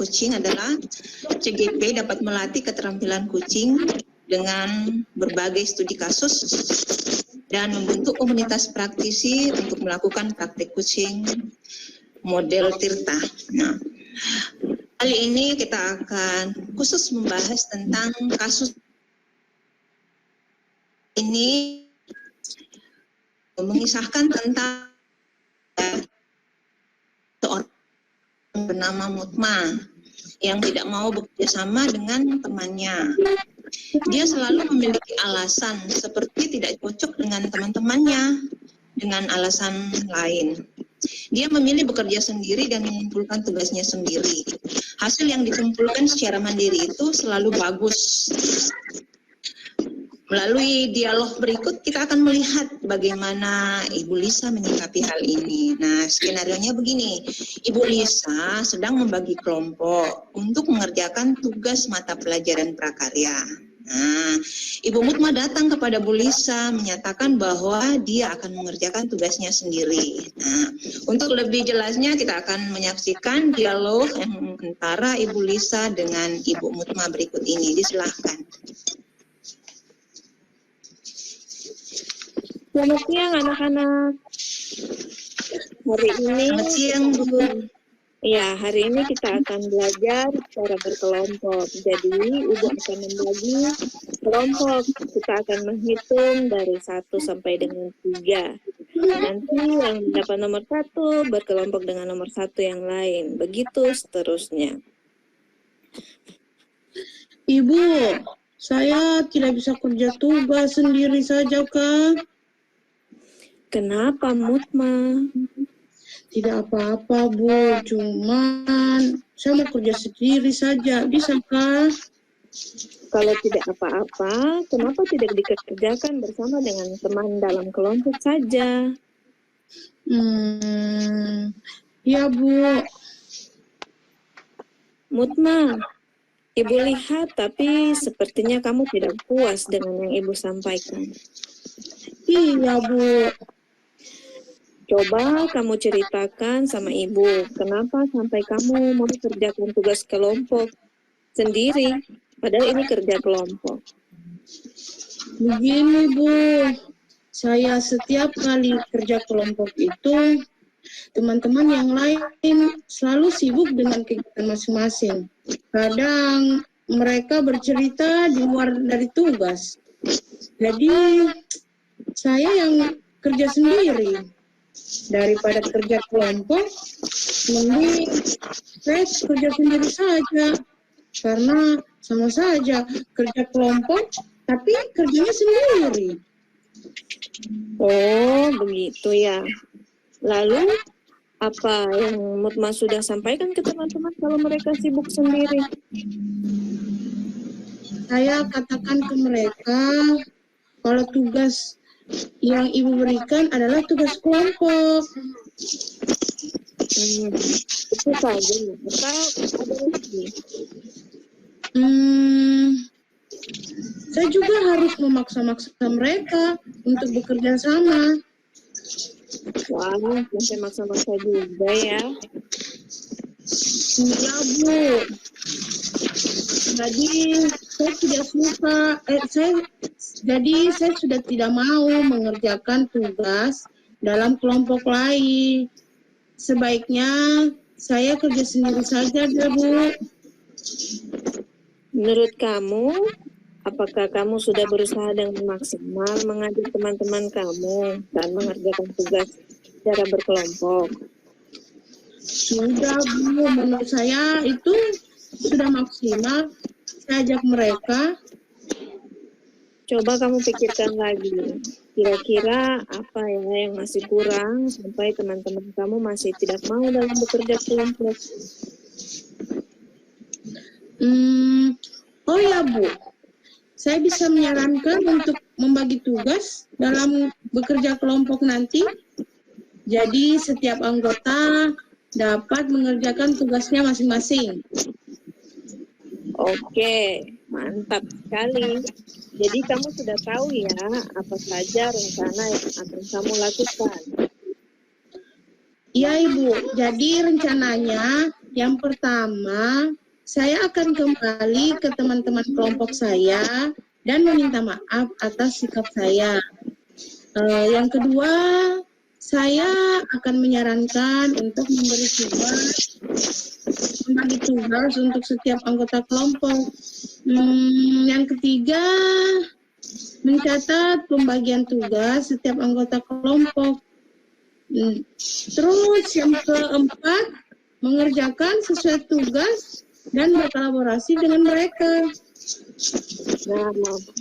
kucing adalah CGP dapat melatih keterampilan kucing dengan berbagai studi kasus dan membentuk komunitas praktisi untuk melakukan praktik kucing model Tirta. Nah, kali ini kita akan khusus membahas tentang kasus ini, mengisahkan tentang seorang bernama Mutma yang tidak mau bekerja sama dengan temannya. Dia selalu memiliki alasan seperti tidak cocok dengan teman-temannya dengan alasan lain. Dia memilih bekerja sendiri dan mengumpulkan tugasnya sendiri. Hasil yang dikumpulkan secara mandiri itu selalu bagus. Melalui dialog berikut kita akan melihat bagaimana Ibu Lisa menyikapi hal ini. Nah, skenarionya begini. Ibu Lisa sedang membagi kelompok untuk mengerjakan tugas mata pelajaran prakarya. Nah, Ibu Mutma datang kepada Bu Lisa menyatakan bahwa dia akan mengerjakan tugasnya sendiri. Nah, untuk lebih jelasnya kita akan menyaksikan dialog antara Ibu Lisa dengan Ibu Mutma berikut ini. Disilahkan. Selamat siang anak-anak. Selamat siang, Bu. Ya, hari ini kita akan belajar cara berkelompok. Jadi, Ibu akan membagi kelompok. Kita akan menghitung dari 1 sampai dengan 3. Nanti yang dapat nomor 1 berkelompok dengan nomor 1 yang lain. Begitu seterusnya. Ibu, saya tidak bisa kerja tugas sendiri saja, Kak. Kenapa, Mutma? Tidak apa-apa, Bu. Cuman saya mau kerja sendiri saja. Bisa, Kak? Kalau tidak apa-apa, kenapa tidak dikerjakan bersama dengan teman dalam kelompok saja? Ya, Bu. Mutma, Ibu lihat tapi sepertinya kamu tidak puas dengan yang Ibu sampaikan. Iya, Bu. Coba kamu ceritakan sama Ibu, kenapa sampai kamu mau kerjakan tugas kelompok sendiri, padahal ini kerja kelompok. Begini, Bu. Saya setiap kali kerja kelompok itu, teman-teman yang lain selalu sibuk dengan kegiatan masing-masing. Kadang mereka bercerita di luar dari tugas. Jadi, saya yang kerja sendiri. Daripada kerja kelompok, mending saya kerja sendiri saja. Karena sama saja kerja kelompok, tapi kerjanya sendiri. Oh, begitu ya. Lalu, apa yang Mutma sudah sampaikan ke teman-teman kalau mereka sibuk sendiri? Saya katakan ke mereka, kalau tugas yang Ibu berikan adalah tugas kelompok. Itu saja ya. Atau ada lagi? Saya juga harus memaksa-maksa mereka untuk bekerja sama. Wah, sampai maksa-maksa juga ya. Iya, Bu. Jadi saya tidak suka. Saya sudah tidak mau mengerjakan tugas dalam kelompok lain. Sebaiknya saya kerja sendiri saja, Bu. Menurut kamu, apakah kamu sudah berusaha dengan maksimal mengajak teman-teman kamu dan mengerjakan tugas secara berkelompok? Sudah, Bu. Menurut saya itu sudah maksimal. Saya ajak mereka. Coba kamu pikirkan lagi. Kira-kira apa ya yang masih kurang sampai teman-teman kamu masih tidak mau dalam bekerja kelompok? Oh ya, Bu. Saya bisa menyarankan untuk membagi tugas dalam bekerja kelompok nanti. Jadi setiap anggota dapat mengerjakan tugasnya masing-masing. Oke, mantap sekali. Jadi kamu sudah tahu ya apa saja rencana yang akan kamu lakukan. Iya, Ibu. Jadi rencananya Yang pertama, saya akan kembali ke teman-teman kelompok saya dan meminta maaf atas sikap saya. Yang kedua, saya akan menyarankan untuk memberi membagi tugas untuk setiap anggota kelompok. Yang ketiga, mencatat pembagian tugas setiap anggota kelompok. Terus yang keempat, mengerjakan sesuai tugas dan berkolaborasi dengan mereka. Nah,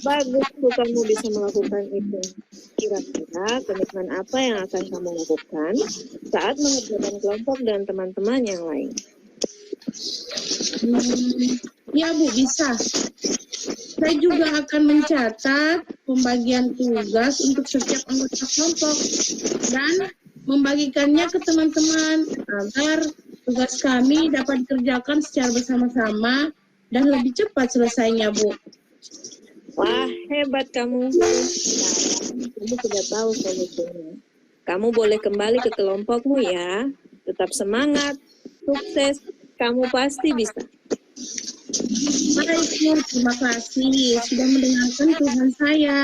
bagus tuh kamu bisa melakukan itu. Kira-kira komitmen apa yang akan kamu lakukan saat mengerjakan kelompok dengan teman-teman yang lain? Ya Bu, bisa. Saya juga akan mencatat pembagian tugas untuk setiap anggota kelompok dan membagikannya ke teman-teman agar tugas kami dapat dikerjakan secara bersama-sama dan lebih cepat selesainya, Bu. Wah, hebat kamu. Nah, kamu sudah tahu solusinya. Kamu boleh kembali ke kelompokmu ya. Tetap semangat, sukses. Kamu pasti bisa. Baik, Bu. Terima kasih sudah mendengarkan keluhan saya.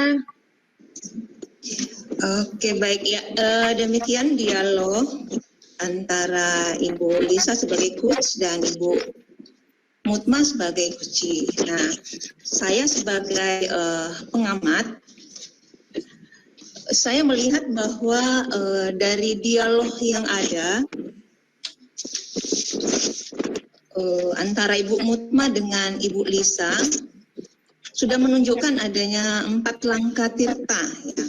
Oke, baik ya. Demikian dialog antara Ibu Lisa sebagai coach dan Ibu Mutma sebagai coach. Nah, saya sebagai pengamat, saya melihat bahwa dari dialog yang ada antara Ibu Mutma dengan Ibu Lisa sudah menunjukkan adanya 4 langkah tirta. Ya.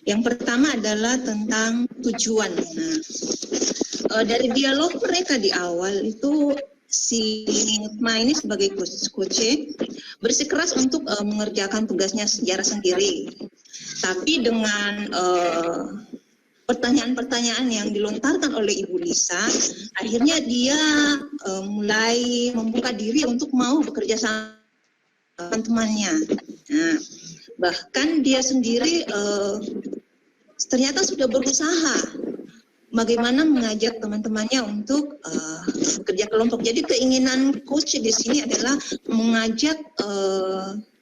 Yang pertama adalah tentang tujuan. Nah, dari dialog mereka di awal itu si Mutma ini sebagai coach bersikeras untuk mengerjakan tugasnya secara sendiri. Tapi dengan pertanyaan-pertanyaan yang dilontarkan oleh Ibu Lisa, akhirnya dia mulai membuka diri untuk mau bekerja sama teman-temannya. Nah, bahkan dia sendiri ternyata sudah berusaha bagaimana mengajak teman-temannya untuk bekerja kelompok. Jadi keinginan coach di sini adalah mengajak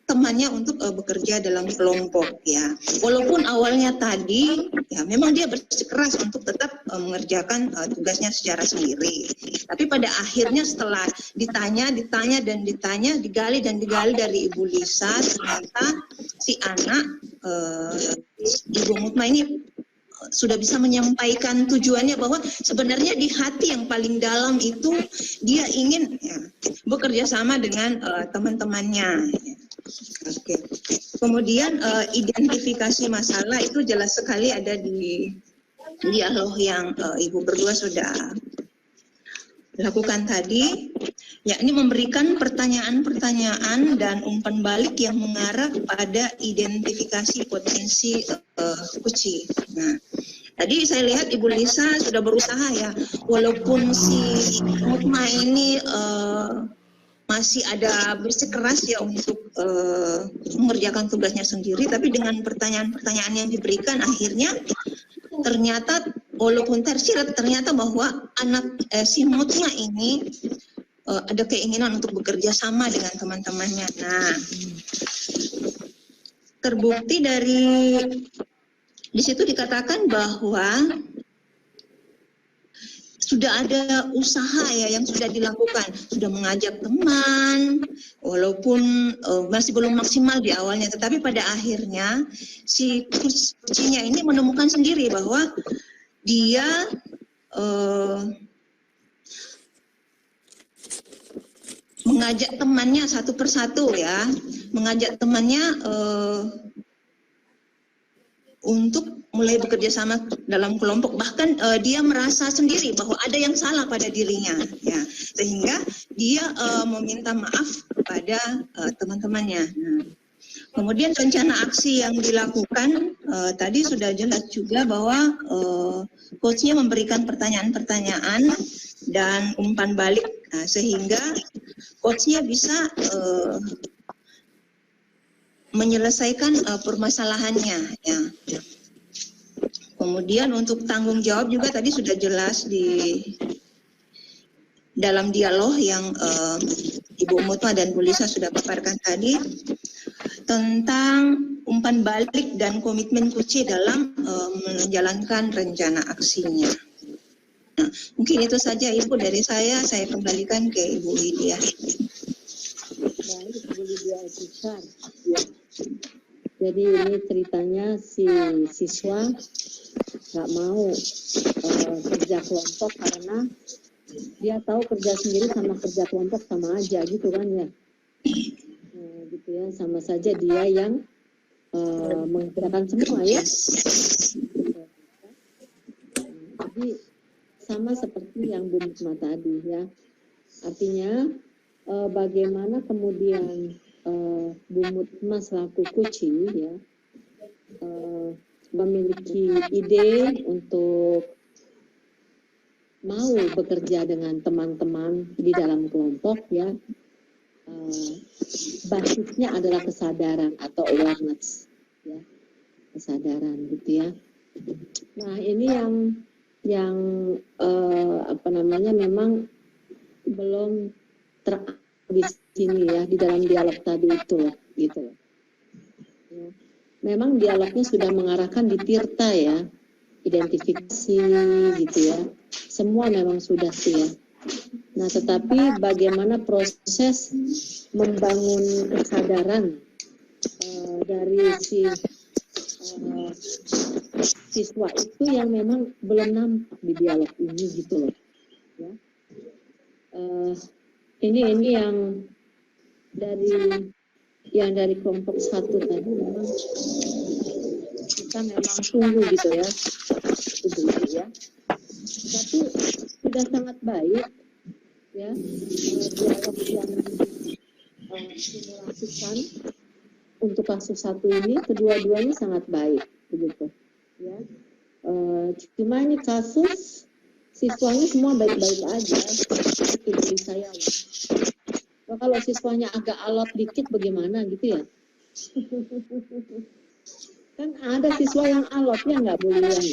temannya untuk bekerja dalam kelompok ya. Walaupun awalnya tadi ya memang dia bersikeras untuk tetap mengerjakan tugasnya secara sendiri. Tapi pada akhirnya setelah ditanya, digali dari Ibu Lisa, ternyata si anak Ibu Mutma ini sudah bisa menyampaikan tujuannya bahwa sebenarnya di hati yang paling dalam itu dia ingin ya, bekerja sama dengan teman-temannya. Oke. Kemudian identifikasi masalah itu jelas sekali ada di dialog yang Ibu berdua sudah lakukan tadi, yakni memberikan pertanyaan-pertanyaan dan umpan balik yang mengarah pada identifikasi potensi kuci. Nah, tadi saya lihat Ibu Lisa sudah berusaha ya, walaupun si Mutma ini masih ada bersikeras ya untuk mengerjakan tugasnya sendiri, tapi dengan pertanyaan-pertanyaan yang diberikan akhirnya ternyata walaupun tersirat ternyata bahwa anak si Mutma ini ada keinginan untuk bekerja sama dengan teman-temannya. Nah, terbukti dari di situ dikatakan bahwa sudah ada usaha ya yang sudah dilakukan, sudah mengajak teman, walaupun masih belum maksimal di awalnya, tetapi pada akhirnya si kucinya ini menemukan sendiri bahwa dia mengajak temannya satu persatu ya, mengajak temannya untuk mulai bekerja sama dalam kelompok, bahkan dia merasa sendiri bahwa ada yang salah pada dirinya ya, sehingga dia meminta maaf kepada teman-temannya. Nah, kemudian rencana aksi yang dilakukan tadi sudah jelas juga bahwa coachnya memberikan pertanyaan-pertanyaan dan umpan balik, sehingga coachnya bisa menyelesaikan permasalahannya ya. Kemudian untuk tanggung jawab juga tadi sudah jelas dalam dialog yang Ibu Mutma dan Bu Lisa sudah paparkan tadi tentang umpan balik dan komitmen KUCI dalam menjalankan rencana aksinya. Nah, mungkin itu saja Ibu dari saya kembalikan ke Ibu Lydia. Baik, Ibu Lydia Etichar. Ya. Jadi ini ceritanya si siswa nggak mau kerja kelompok karena dia tahu kerja sendiri sama kerja kelompok sama aja gitu kan ya. Gitu ya, sama saja dia yang mengerjakan semua ya. Jadi sama seperti yang Bu Mutma tadi ya. Artinya bagaimana kemudian Bu Mutma selaku KUCI ya memiliki ide untuk mau bekerja dengan teman-teman di dalam kelompok ya. Basisnya adalah kesadaran atau awareness ya, kesadaran gitu ya. Nah ini yang memang belum di sini ya, di dalam dialog tadi itu loh, gitu loh. Ya. Memang dialognya sudah mengarahkan di Tirta ya, identifikasi gitu ya, semua memang sudah sih ya. Nah tetapi bagaimana proses membangun kesadaran dari siswa itu yang memang belum nampak di dialog ini gitu loh ya. Ini yang dari kelompok 1 tadi memang kita memang tunggu gitu ya, itu ya. Tapi sudah sangat baik ya dialog yang simulasikan untuk kasus 1 ini, kedua-duanya sangat baik begitu ya. Cuma ini kasus siswanya semua baik-baik aja, itu dari saya loh. Nah, kalau siswanya agak alot dikit bagaimana gitu ya? Kan ada siswa yang alotnya nggak boleh ya,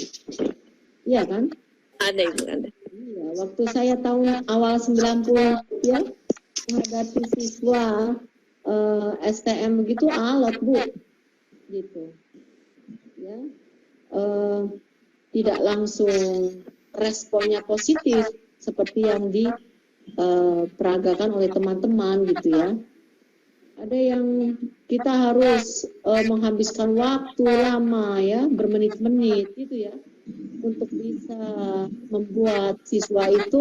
iya kan? Ada Ibu, ada. Iya, waktu saya tahun awal 90 ya menghadapi siswa STM begitu alot Bu, gitu ya. Tidak langsung responnya positif seperti yang diperagakan oleh teman-teman gitu ya. Ada yang kita harus menghabiskan waktu lama ya, bermenit-menit gitu ya, untuk bisa membuat siswa itu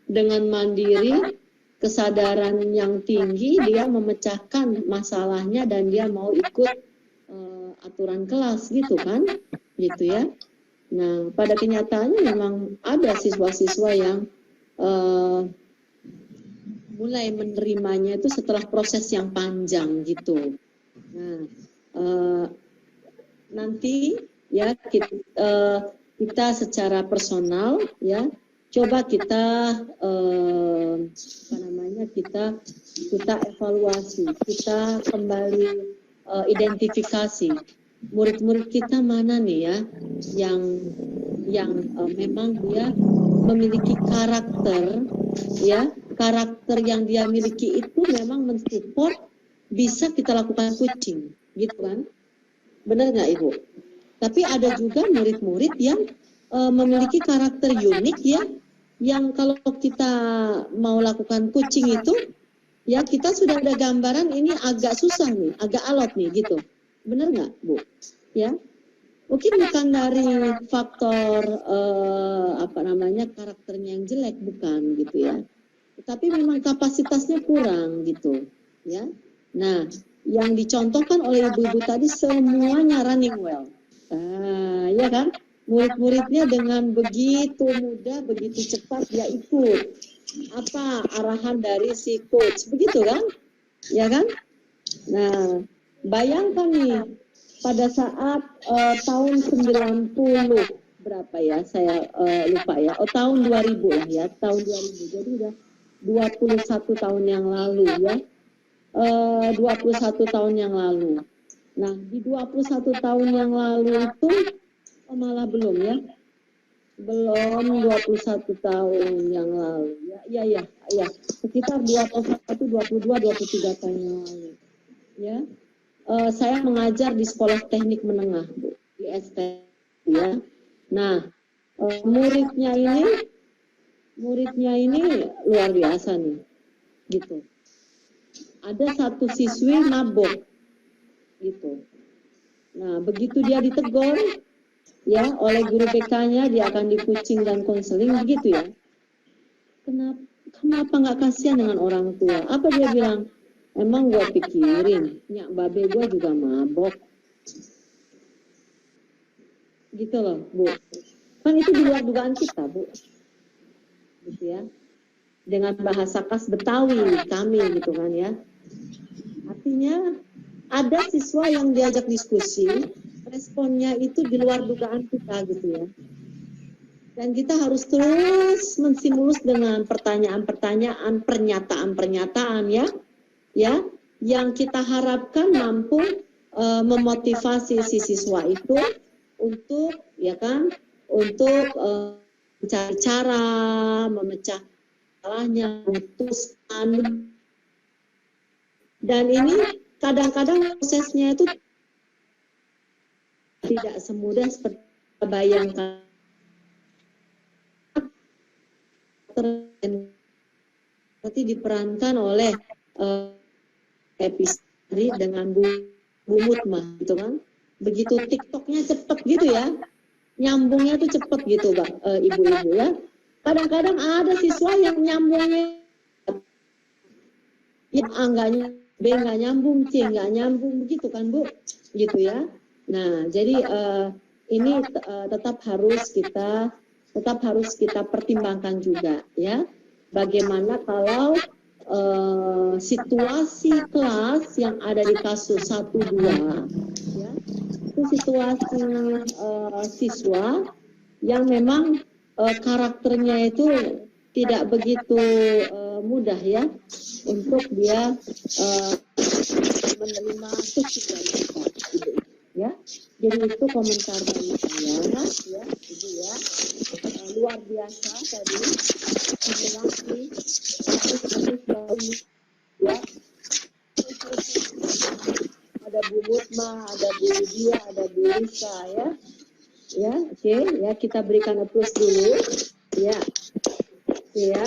dengan mandiri, kesadaran yang tinggi, dia memecahkan masalahnya dan dia mau ikut aturan kelas gitu kan, gitu ya. Nah, pada kenyataannya memang ada siswa-siswa yang mulai menerimanya itu setelah proses yang panjang gitu. Nah, nanti ya kita secara personal ya coba kita kita evaluasi, kita kembali identifikasi murid-murid kita mana nih ya yang memang dia memiliki karakter ya, karakter yang dia miliki itu memang mensupport bisa kita lakukan coaching gitu kan, benar nggak Ibu? Tapi ada juga murid-murid yang memiliki karakter unik ya, yang kalau kita mau lakukan coaching itu ya kita sudah ada gambaran ini agak susah nih, agak alot nih gitu, benar nggak Bu? Ya, mungkin bukan dari faktor karakternya yang jelek, bukan gitu ya, tapi memang kapasitasnya kurang gitu ya. Nah, yang dicontohkan oleh ibu-ibu tadi semuanya running well, ya kan, murid-muridnya dengan begitu mudah, begitu cepat dia ikut apa arahan dari si coach, begitu kan, ya kan. Nah, bayangkan nih pada saat tahun 90 berapa ya, saya lupa ya, tahun 2000 lah ya, tahun 2000, jadi udah 21 tahun yang lalu ya, 21 tahun yang lalu. Nah, di 21 tahun yang lalu itu malah belum ya, Belum 21 tahun yang lalu. Ya. Sekitar 21, 22, 23 tahun yang lalu. Ya. Saya mengajar di sekolah teknik menengah, Bu, di ST, ya. Nah, muridnya ini luar biasa nih, gitu. Ada satu siswi mabok, gitu. Nah, begitu dia ditegur, ya, oleh guru BK-nya, dia akan dikucing dan konseling, begitu ya. Kenapa nggak kasihan dengan orang tua? Apa dia bilang? Emang gue pikirin, nyak babe gue juga mabok. Gitu loh, Bu. Kan itu di luar dugaan kita, Bu. Gitu ya. Dengan bahasa khas Betawi kami, gitu kan ya. Artinya, ada siswa yang diajak diskusi, responnya itu di luar dugaan kita, gitu ya. Dan kita harus terus menstimulus dengan pertanyaan-pertanyaan, pernyataan-pernyataan, ya, yang kita harapkan mampu memotivasi si siswa itu untuk, ya kan, untuk mencari cara, memecah masalahnya, memutuskan. Dan ini kadang-kadang prosesnya itu tidak semudah seperti kita bayangkan. Seperti diperankan oleh Episri dengan Bu Mutmah, gitu kan. Begitu TikToknya cepet gitu ya, nyambungnya tuh cepet gitu, ibu-ibu ya. Kadang-kadang ada siswa yang nyambungnya, yang A B nggak nyambung, C nggak nyambung, begitu kan, Bu, gitu ya. Nah, jadi ini tetap harus kita pertimbangkan juga, ya. Bagaimana kalau situasi kelas yang ada di kasus 1-2, ya, itu situasi siswa yang memang karakternya itu tidak begitu mudah, ya, untuk dia menerima kritik dari kita, ya. Jadi itu komentar dari saya, ya, Ibu ya. Luar biasa tadi menjelaskan kasus-kasus baru, ya. Ada Bu Mutmah, ada Bu Lydia, ada Bu Lisa, ya. Ya, oke, ya, kita berikan applause dulu, ya. Ya.